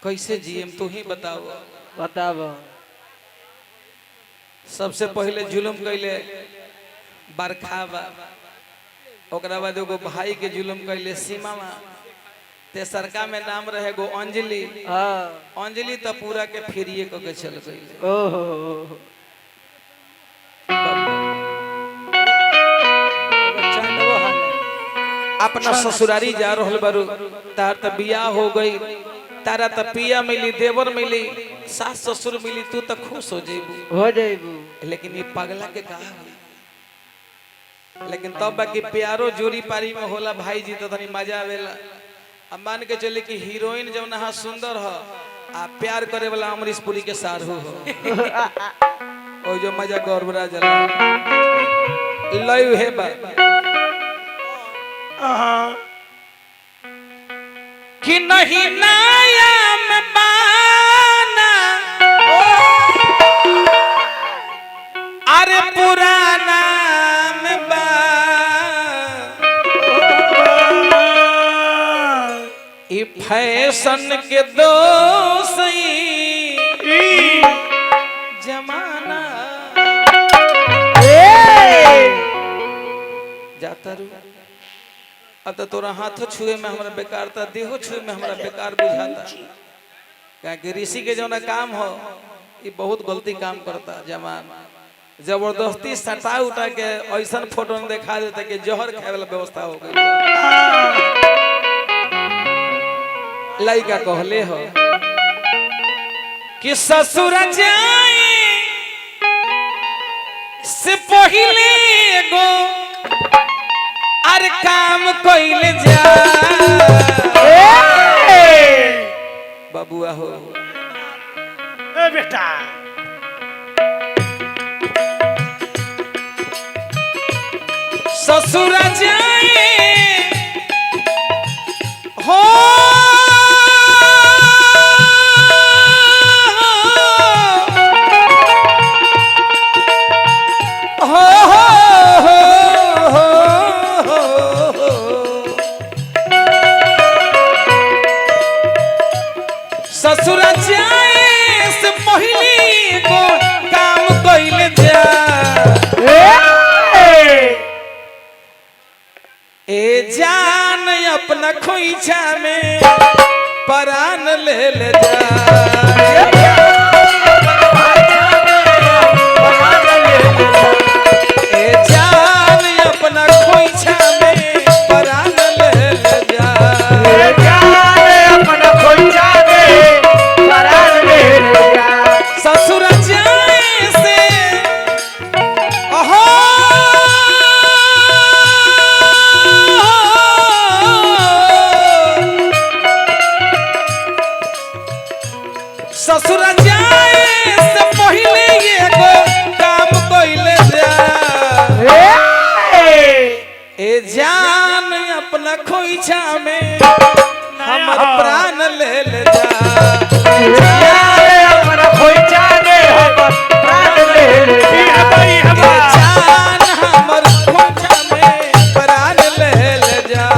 कैसे जियम तू ही बताओ। बताब। सबसे पहले जुलुम कैले बरखा बा, ओकरा बाद एगो भाई के जुलुम कैले सीमा मा, तेसरका में नाम रहे गो अंजलि। अंजलि तो पूरा के फिरिए को के चल गई। ओहो अपना ससुरारी जा रहल बारू, तार तो बियाह हो गई, तारा तो पिया मिली, देवर मिली, सास ससुर मिली, तू तो खुश हो जेबू। लेकिन ये पगला के कहा, लेकिन तब बाकी प्यारो जोरी पारी में होला भाई जी, तो तनी मजा आवेला। अब मान के चले कि हीरोइन जब नहा सुंदर हो आ प्यार करे वाला अमरीश पुरी के सारू हो ओ जो मजा गौरवरा जला लय है बा कि नहीं नया में बाना अरे पुराना में बा ये फैशन के दोष जमाना जाता रू। अब तो तोरा हाथों छुए में हमारा बेकार था, देहो छुए में हमारा बेकार बुझाता। क्या कि ऋषि के जो ना काम हो ये बहुत गलती काम करता। जमान जबरदस्ती सटा उठा के ऐसा फोटो में दिखा देता कि जहर खाए वाला व्यवस्था हो गई। लड़का कहले हो कि ससुर जाए से पहले गो अरे काम कोइले जा बबुआ हो ए बेटा ससुर जाए हो ससुर जाए से पहले को काम कोइले जा ए जान अपना खोइछा में परान ले जा। ए जान अपना खोइछा में परान ले जा। ससुर जाए से ओहो ससुर जाए से पहले ये गो काम कोइले जा। ए जान अपना खोइछा में हमर प्राण ले जा। जान हमर खोइछा में प्राण ले जा।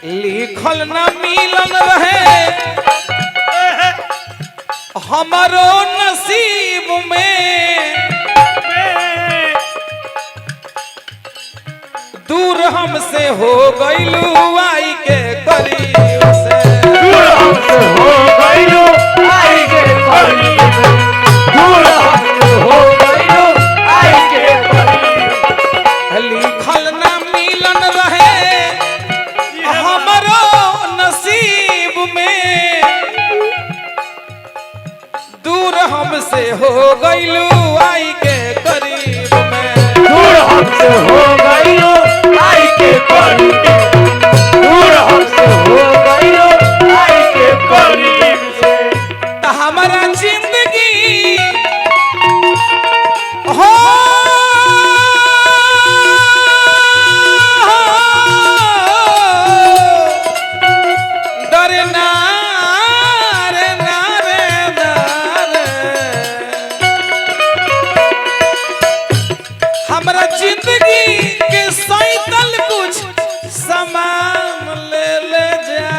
लिखल न मिलन रहे हमारो नसीब में, दूर हमसे हो गइलू आई के करीब से। लिखल न मिलन रहे हमारो नसीब में, हमसे हो गइलू आई के करीब में दूर हमसे हो गई हो आई के करीब दूर हमसे हो गई हो आई के करीब से त हमारा जिंदगी हो डरना रे ना रे ना रे हमरा जिंदगी के सैतल कुछ सामान ले ले जा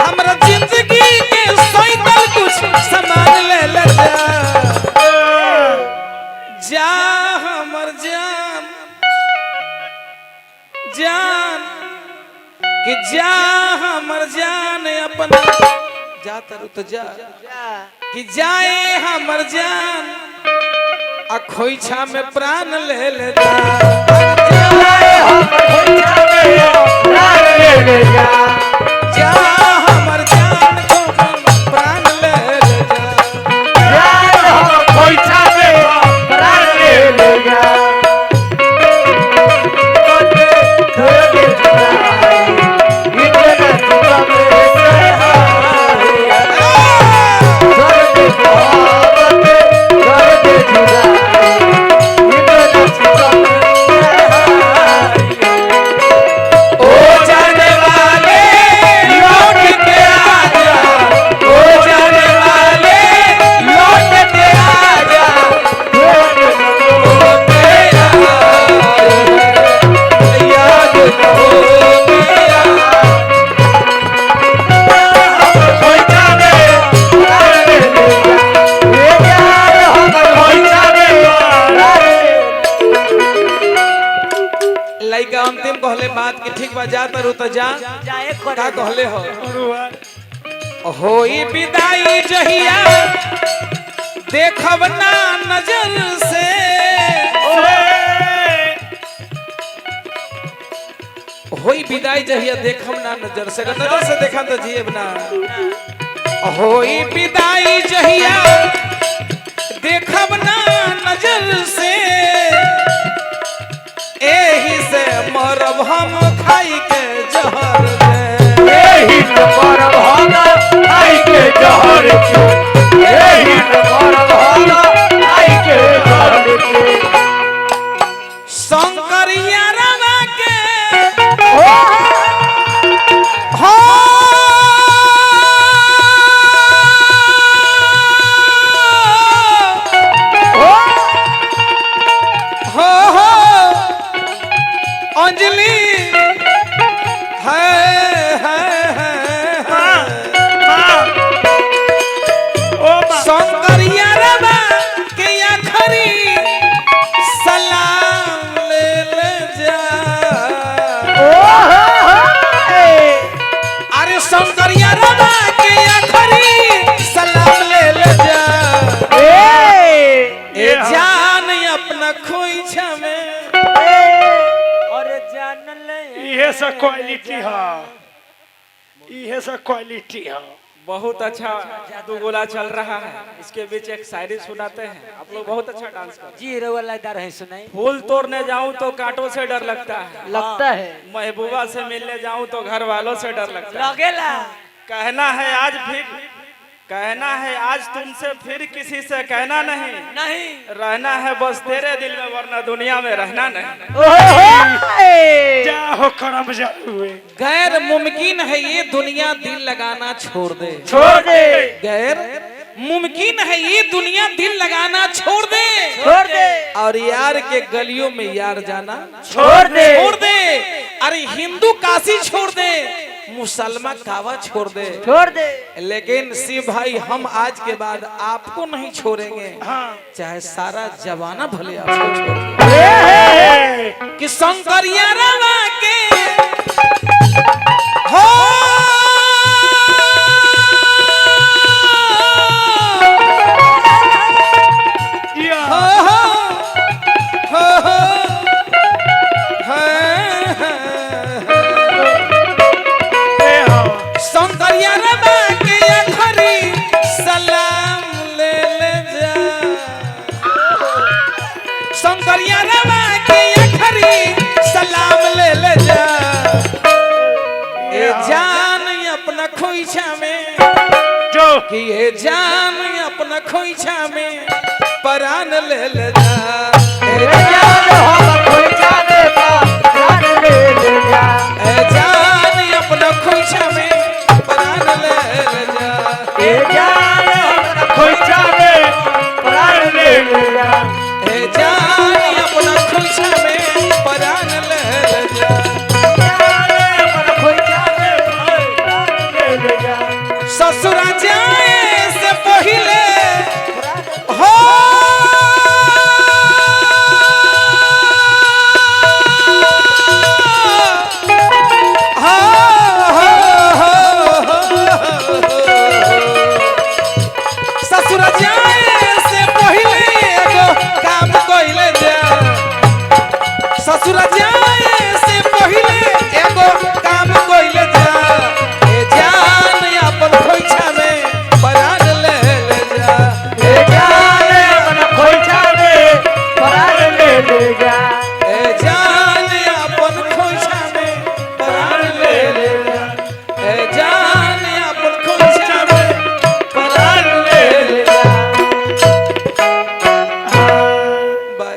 हमरा जिंदगी के सैतल कुछ सामान ले ले जा हमर जान जान कि जा हमर जान अपना जा तरु तो जा कि जाए हमर जान आ खोइछा में प्राण ले ले जा हमर जान को प्राण ले ले लइका अंतिम कहले बात कि ठीक बा जा तरु तो जा का कहले हो होई विदाई जहिया देखब ना नजर से होई विदाई जहिया देखब ना नजर से नजर से देखा तो जिएब ना होई विदाई जहिया देखब ना नजर से एही से मरब हम खाई के जहर एही से मरब हम खाई के जहर एही से मरब हम खाई के जहर शंकरिया रवा के हो अंजलि शंकरिया रवा के आखरी सलाम ले ले जा अरे शंकरिया रवा के आखरी सलाम ले ले जा ए जान अपना खोइछा में इहे सब क्वालिटी है इहे सब क्वालिटी है बहुत अच्छा जादू गोला चल रहा है। इसके बीच एक शायरी सुनाते हैं। आप लोग बहुत अच्छा डांस करते जी रवालादार है सुनाई। फूल तोड़ने जाऊं तो कांटों से डर लगता है, लगता है। महबूबा से मिलने जाऊं तो घर वालों से डर लगता है। लगेला। कहना है आज तुमसे फिर किसी से कहना नहीं रहना है बस तेरे दिल में, वरना दुनिया में रहना नहीं। जाओ करम हुए गैर मुमकिन है ये दुनिया दिल लगाना छोड़ दे गैर मुमकिन है ये दुनिया दिल लगाना छोड़ दे और यार के गलियों में यार जाना छोड़ दे अरे हिंदू काशी छोड़ दे, मुसलमान कावा छोड़ दे लेकिन शिव भाई हम आज के बाद आपको नहीं छोड़ेंगे। चाहे सारा जमाना भले आपको छोड़ दे कि शंकरिया